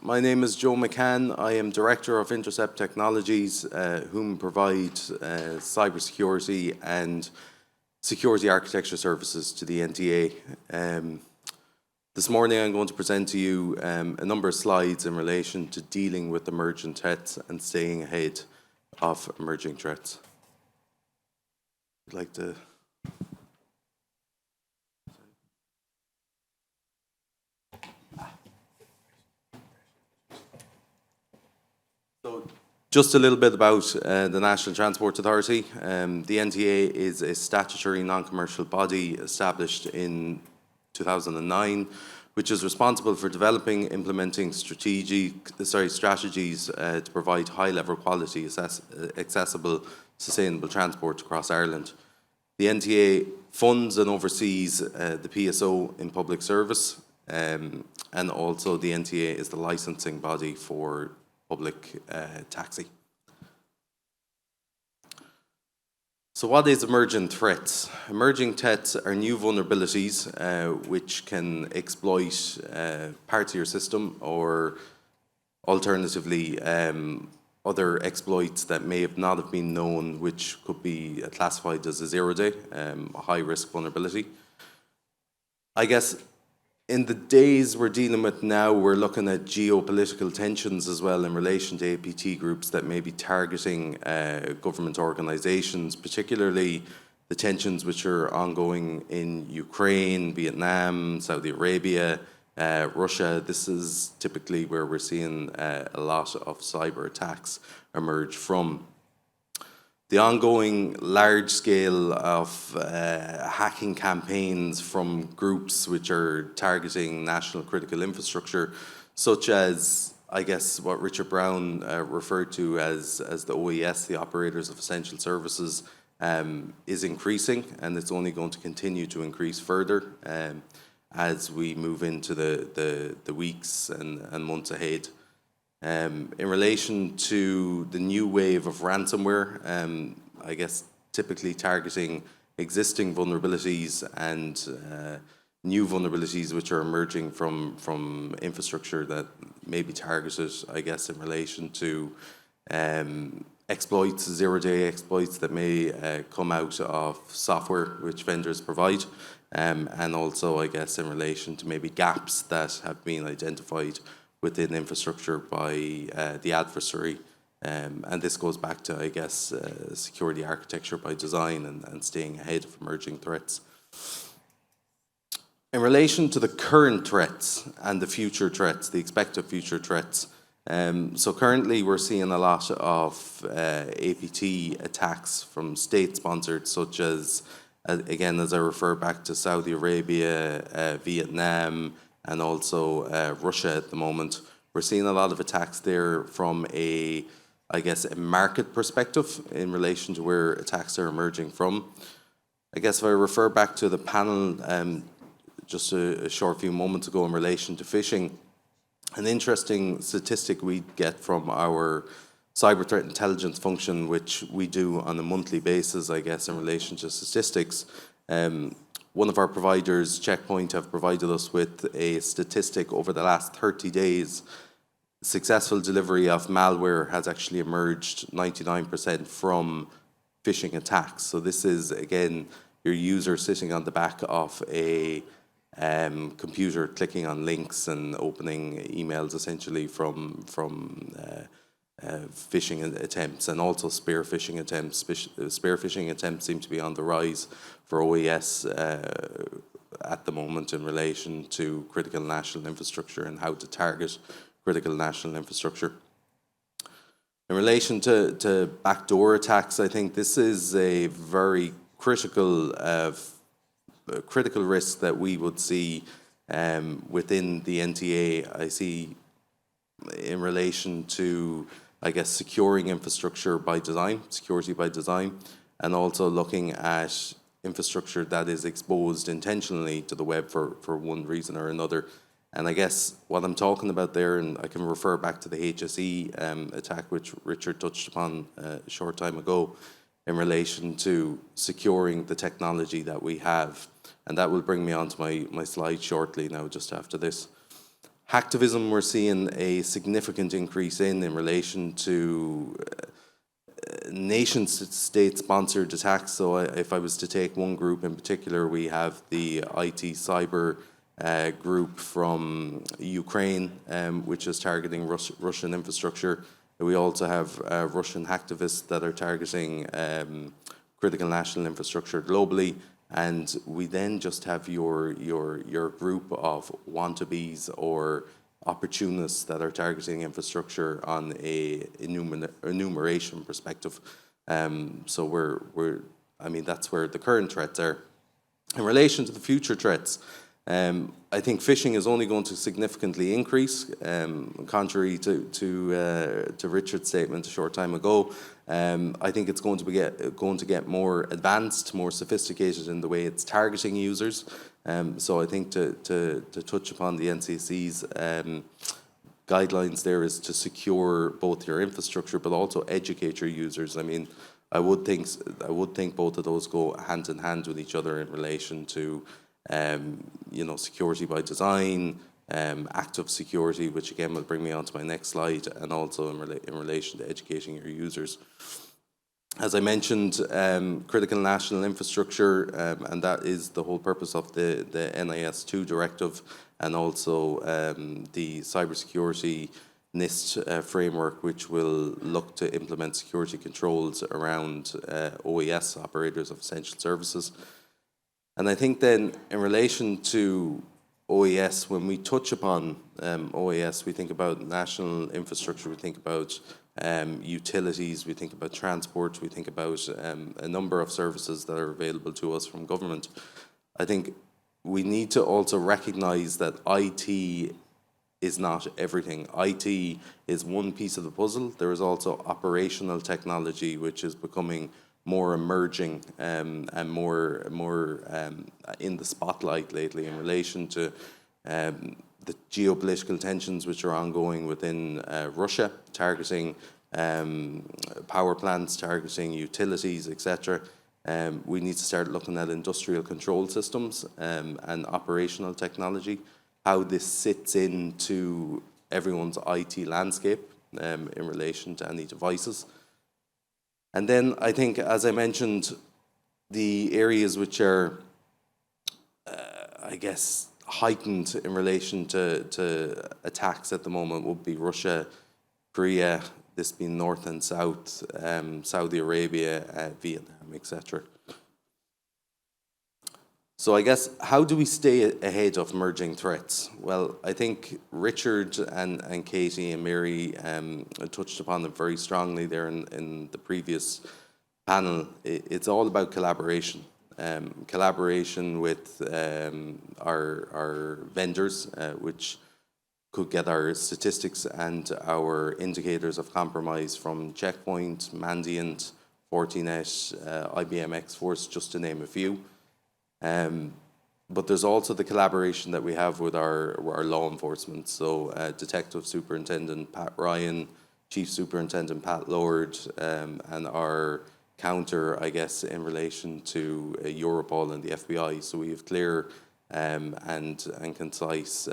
My name is Joe McCann. I am Director of Intercept Technologies, whom provide cybersecurity and security architecture services to the NTA. This morning I'm going to present to you a number of slides in relation to dealing with emergent threats and staying ahead of emerging threats. I'd like to... So, just a little bit about the National Transport Authority. The NTA is a statutory non-commercial body established in 2009, which is responsible for developing, implementing strategies to provide high-level quality, accessible, sustainable transport across Ireland. The NTA funds and oversees the PSO in public service, and also the NTA is the licensing body for public taxi. So what is emergent threats? Emerging threats are new vulnerabilities which can exploit parts of your system, or alternatively other exploits that may have not have been known, which could be classified as a zero-day, a high-risk vulnerability. I guess in the days we're dealing with now, we're looking at geopolitical tensions as well in relation to APT groups that may be targeting government organisations, particularly the tensions which are ongoing in Ukraine, Vietnam, Saudi Arabia, Russia. This is typically where we're seeing a lot of cyber attacks emerge from. The ongoing large scale of hacking campaigns from groups which are targeting national critical infrastructure, such as, I guess, what Richard Brown referred to as the OES, the Operators of Essential Services, is increasing, and it's only going to continue to increase further as we move into the weeks and months ahead. In relation to the new wave of ransomware, I guess typically targeting existing vulnerabilities and new vulnerabilities which are emerging from infrastructure that may be targeted, I guess, in relation to exploits, zero-day exploits that may come out of software which vendors provide, and also, I guess, in relation to maybe gaps that have been identified within infrastructure by the adversary. And this goes back to, I guess, security architecture by design and staying ahead of emerging threats. In relation to the current threats and the future threats, the expected future threats, so currently we're seeing a lot of APT attacks from state-sponsored, such as, again, as I refer back to Saudi Arabia, Vietnam, and also Russia at the moment. We're seeing a lot of attacks there from a market perspective in relation to where attacks are emerging from. I guess if I refer back to the panel just a short few moments ago in relation to phishing, an interesting statistic we get from our cyber threat intelligence function, which we do on a monthly basis, I guess, in relation to statistics. One of our providers, Checkpoint, have provided us with a statistic over the last 30 days. Successful delivery of malware has actually emerged 99% from phishing attacks. So this is, again, your user sitting on the back of a computer, clicking on links and opening emails essentially from phishing attempts, and also spear phishing attempts. Spear phishing attempts seem to be on the rise for OES at the moment in relation to critical national infrastructure and how to target critical national infrastructure. In relation to backdoor attacks, I think this is a very critical risk that we would see within the NTA. I see in relation to, I guess, securing infrastructure by design, security by design, and also looking at infrastructure that is exposed intentionally to the web for one reason or another. And I guess what I'm talking about there, and I can refer back to the HSE attack, which Richard touched upon a short time ago, in relation to securing the technology that we have. And that will bring me on to my slide shortly now, just after this. Hacktivism, we're seeing a significant increase in relation to nation-state sponsored attacks. So if I was to take one group in particular, we have the IT cyber group from Ukraine, which is targeting Russian infrastructure. We also have Russian hacktivists that are targeting critical national infrastructure globally. And we then just have your group of wannabes or opportunists that are targeting infrastructure on a enumeration perspective. So I mean, that's where the current threats are. In relation to the future threats, I think phishing is only going to significantly increase, contrary to Richard's statement a short time ago. I think it's going to get more advanced, more sophisticated in the way it's targeting users. So I think to touch upon the NCC's guidelines there is to secure both your infrastructure but also educate your users. I mean, I would think both of those go hand in hand with each other in relation to security by design, active security, which again will bring me on to my next slide, and also in relation to educating your users. As I mentioned, critical national infrastructure, and that is the whole purpose of the NIS2 directive, and also the cybersecurity NIST framework, which will look to implement security controls around OES, operators of essential services. And I think then in relation to OES, when we touch upon OES, we think about national infrastructure, we think about utilities, we think about transport, we think about a number of services that are available to us from government. I think we need to also recognize that IT is not everything. IT is one piece of the puzzle. There is also operational technology, which is becoming more emerging and more in the spotlight lately in relation to the geopolitical tensions which are ongoing within Russia, targeting power plants, targeting utilities, etc. We need to start looking at industrial control systems and operational technology, how this sits into everyone's IT landscape in relation to any devices. And then I think, as I mentioned, the areas which are, I guess, heightened in relation to attacks at the moment would be Russia, Korea, this being North and South, Saudi Arabia, Vietnam, etc. So I guess, how do we stay ahead of emerging threats? Well, I think Richard and Katie and Mary touched upon them very strongly there in the previous panel. It's all about collaboration. Collaboration with our vendors, which could get our statistics and our indicators of compromise from Checkpoint, Mandiant, Fortinet, IBM X-Force, just to name a few. But there's also the collaboration that we have with our law enforcement. So Detective Superintendent Pat Ryan, Chief Superintendent Pat Lord, and our counter, I guess, in relation to Europol and the FBI. So we have clear and concise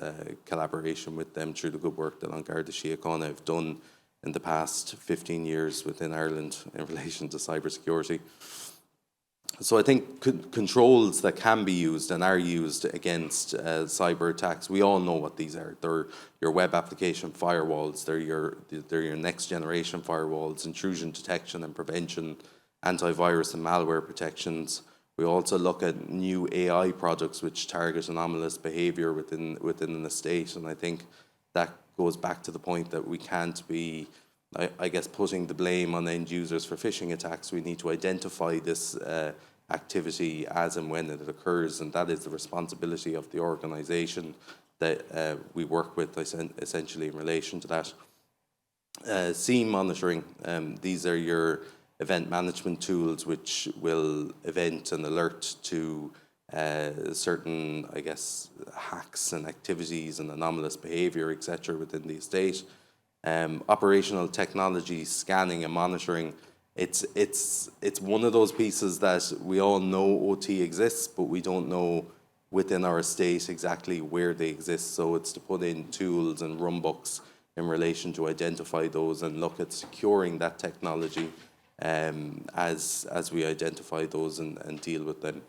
collaboration with them through the good work that An Garda Síochána have done in the past 15 years within Ireland in relation to cybersecurity. So I think controls that can be used and are used against cyber attacks, we all know what these are. They're your web application firewalls, they're your next generation firewalls, intrusion detection and prevention, antivirus and malware protections. We also look at new AI products which target anomalous behavior within an estate, and I think that goes back to the point that we can't be, I guess, putting the blame on end users for phishing attacks. We need to identify this activity as and when it occurs, and that is the responsibility of the organisation that we work with, essentially, in relation to that. SIEM monitoring, these are your event management tools which will event and alert to certain, I guess, hacks and activities and anomalous behaviour, etc., within the estate. Operational technology, scanning and monitoring. It's one of those pieces that we all know OT exists, but we don't know within our estate exactly where they exist. So it's to put in tools and runbooks in relation to identify those and look at securing that technology as we identify those and deal with them.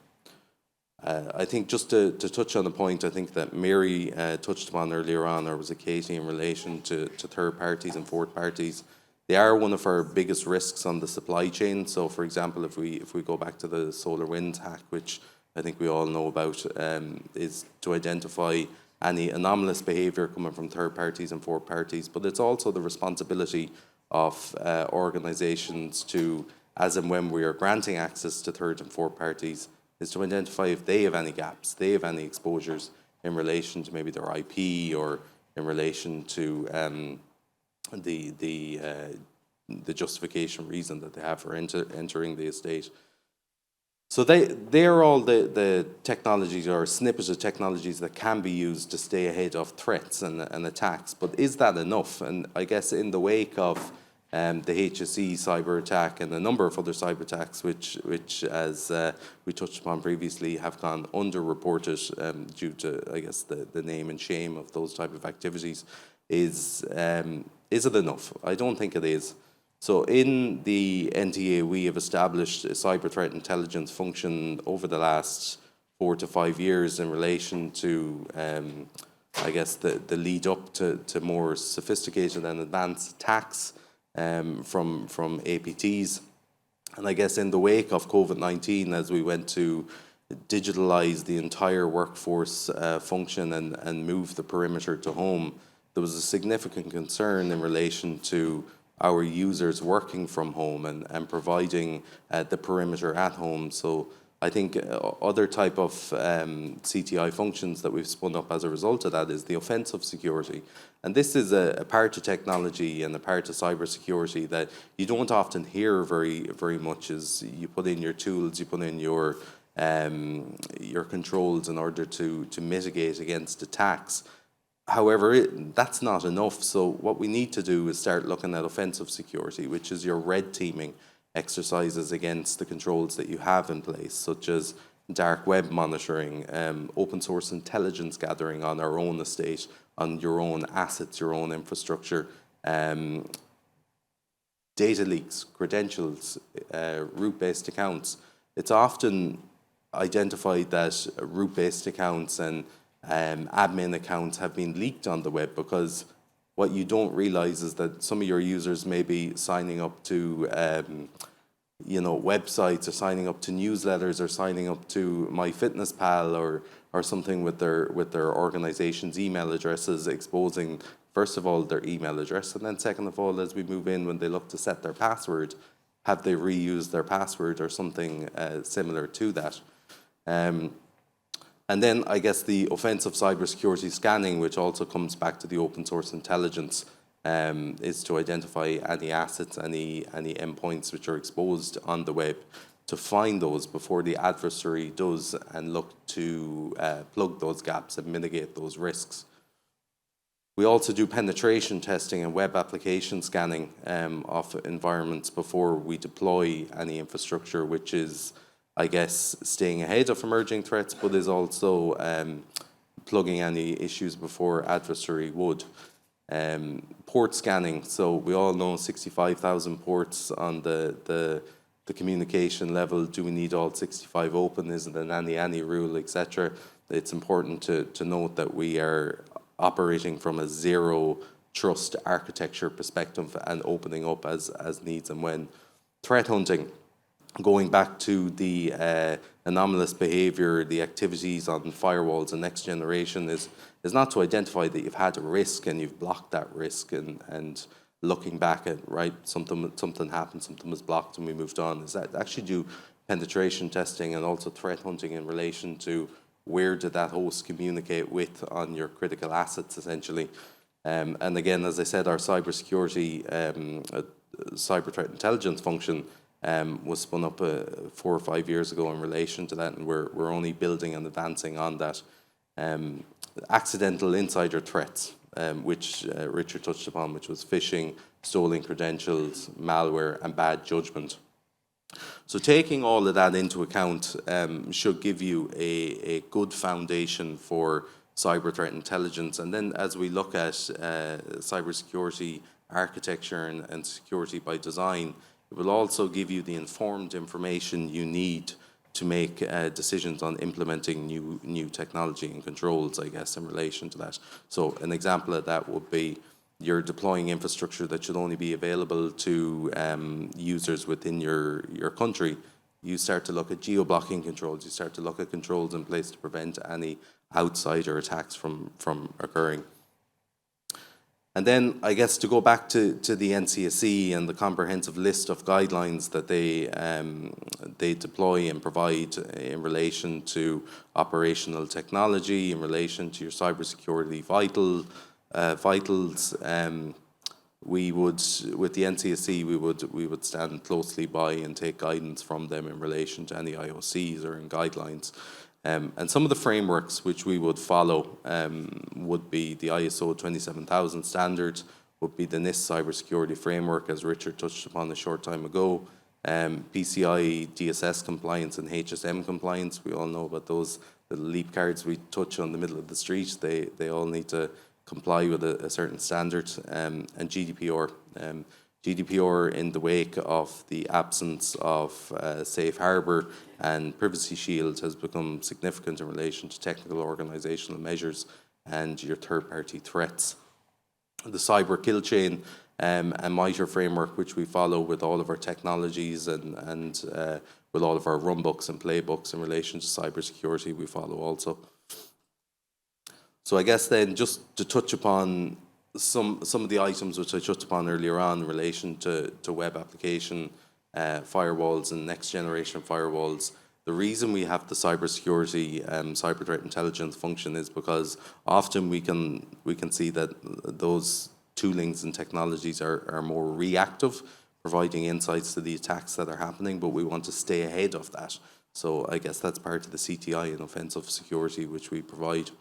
I think just to touch on the point, I think that Mary touched upon earlier on, or was it Katie, in relation to third parties and fourth parties. They are one of our biggest risks on the supply chain. So, for example, if we go back to the solar wind hack, which I think we all know about, is to identify any anomalous behaviour coming from third parties and fourth parties. But it's also the responsibility of organisations to, as and when we are granting access to third and fourth parties, is to identify if they have any gaps, they have any exposures in relation to maybe their IP or in relation to the justification reason that they have for entering the estate. So they are all the technologies or snippets of technologies that can be used to stay ahead of threats and attacks. But is that enough? And I guess in the wake of the HSE cyber attack and a number of other cyber attacks, which as we touched upon previously, have gone underreported due to, I guess, the name and shame of those type of activities, is it enough? I don't think it is. So in the NTA, we have established a cyber threat intelligence function over the last 4 to 5 years in relation to, I guess, the lead up to more sophisticated and advanced attacks from APTs. And I guess in the wake of COVID-19, as we went to digitalize the entire workforce function and move the perimeter to home, there was a significant concern in relation to our users working from home and providing the perimeter at home. So I think other type of CTI functions that we've spun up as a result of that is the offensive security. And this is a part of technology and a part of cybersecurity that you don't often hear very much. Is you put in your tools, you put in your controls in order to mitigate against attacks. However, that's not enough. So what we need to do is start looking at offensive security, which is your red teaming exercises against the controls that you have in place, such as dark web monitoring, open source intelligence gathering on our own estate, on your own assets, your own infrastructure, data leaks, credentials, root-based accounts. It's often identified that root-based accounts and admin accounts have been leaked on the web, because what you don't realize is that some of your users may be signing up to websites, or signing up to newsletters, or signing up to MyFitnessPal or something with their organization's email addresses, exposing first of all their email address, and then second of all, as we move in, when they look to set their password, have they reused their password or something similar to that. And then I guess the offensive cybersecurity scanning, which also comes back to the open source intelligence, is to identify any assets, any endpoints which are exposed on the web, to find those before the adversary does, and look to plug those gaps and mitigate those risks. We also do penetration testing and web application scanning of environments before we deploy any infrastructure, which is, I guess, staying ahead of emerging threats, but is also plugging any issues before adversary would. Port scanning, so we all know 65,000 ports on the communication level. Do we need all 65 open? Is it an any rule, etc.? It's important to note that we are operating from a zero trust architecture perspective and opening up as needs and when. Threat hunting, going back to the anomalous behavior, the activities on firewalls and next generation, is not to identify that you've had a risk and you've blocked that risk and looking back at, right, something happened, something was blocked and we moved on. Is that actually do penetration testing and also threat hunting in relation to where did that host communicate with on your critical assets, essentially. And again, as I said, our cybersecurity, cyber threat intelligence function was spun up 4 or 5 years ago in relation to that, and we're only building and advancing on that. Accidental insider threats, which Richard touched upon, which was phishing, stolen credentials, malware, and bad judgment. So taking all of that into account should give you a good foundation for cyber threat intelligence. And then as we look at cybersecurity architecture and security by design, it will also give you the informed information you need to make decisions on implementing new technology and controls, I guess, in relation to that. So an example of that would be you're deploying infrastructure that should only be available to users within your country. You start to look at geo-blocking controls. You start to look at controls in place to prevent any outsider attacks from occurring. And then I guess to go back to the NCSE and the comprehensive list of guidelines that they deploy and provide in relation to operational technology, in relation to your cybersecurity vitals, we would, with the NCSE, we would stand closely by and take guidance from them in relation to any IOCs or in guidelines. And some of the frameworks which we would follow would be the ISO 27000 standard, would be the NIST cybersecurity framework, as Richard touched upon a short time ago, PCI DSS compliance and HSM compliance. We all know about those little leap cards we touch on the middle of the street. They all need to comply with a certain standard, and GDPR. GDPR, in the wake of the absence of safe harbour and privacy shield, has become significant in relation to technical organisational measures and your third-party threats. The cyber kill chain and MITRE framework, which we follow with all of our technologies and with all of our runbooks and playbooks in relation to cybersecurity, we follow also. So I guess then just to touch upon some of the items which I touched upon earlier on in relation to web application firewalls and next generation firewalls. The reason we have the cybersecurity cyber threat intelligence function is because often we can see that those toolings and technologies are more reactive, providing insights to the attacks that are happening, but we want to stay ahead of that. So I guess that's part of the CTI and offensive security which we provide.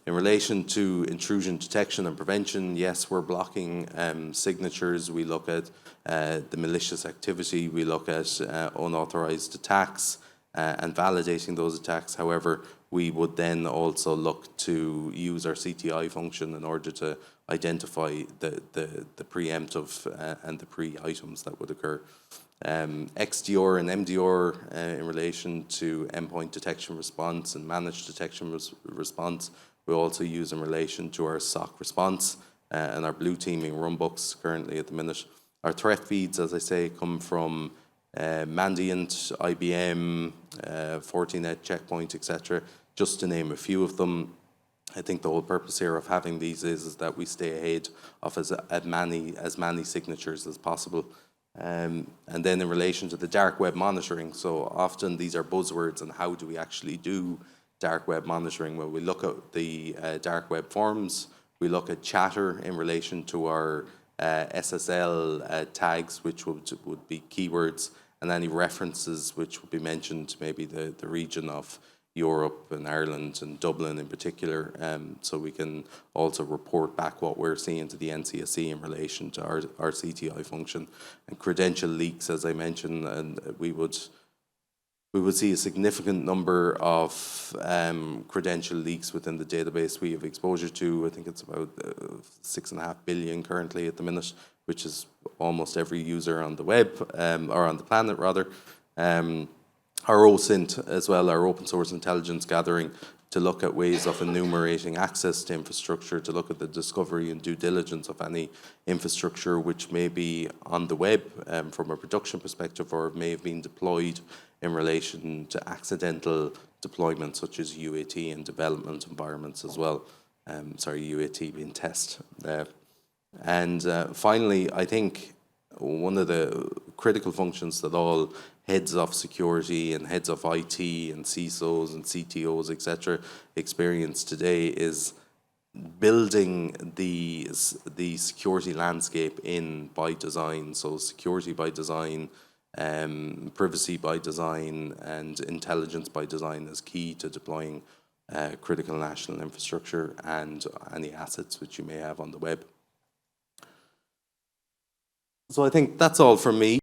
In relation to intrusion detection and prevention, yes, we're blocking signatures. We look at the malicious activity. We look at unauthorized attacks and validating those attacks. However, we would then also look to use our CTI function in order to identify the preemptive and the pre-items that would occur. XDR and MDR in relation to endpoint detection response and managed detection response. We also use in relation to our SOC response and our blue teaming runbooks currently at the minute. Our threat feeds, as I say, come from Mandiant, IBM, Fortinet, Checkpoint, etc., just to name a few of them. I think the whole purpose here of having these is that we stay ahead of as many signatures as possible. And then in relation to the dark web monitoring, so often these are buzzwords, and how do we actually do dark web monitoring? Well, we look at the dark web forums, we look at chatter in relation to our SSL tags, which would be keywords, and any references which would be mentioned, maybe the region of Europe and Ireland and Dublin in particular, so we can also report back what we're seeing to the NCSE in relation to our CTI function. And credential leaks, as I mentioned, and we would see a significant number of credential leaks within the database we have exposure to. I think it's about 6.5 billion currently at the minute, which is almost every user on the web, or on the planet rather. Our OSINT as well, our open source intelligence gathering, to look at ways of enumerating access to infrastructure, to look at the discovery and due diligence of any infrastructure which may be on the web from a production perspective, or may have been deployed in relation to accidental deployments such as UAT and development environments as well. UAT being test. And finally, I think one of the critical functions that all heads of security and heads of IT and CISOs and CTOs, etc., experience today is building the security landscape in by design. So security by design, privacy by design, and intelligence by design is key to deploying critical national infrastructure and any assets which you may have on the web. So I think that's all from me.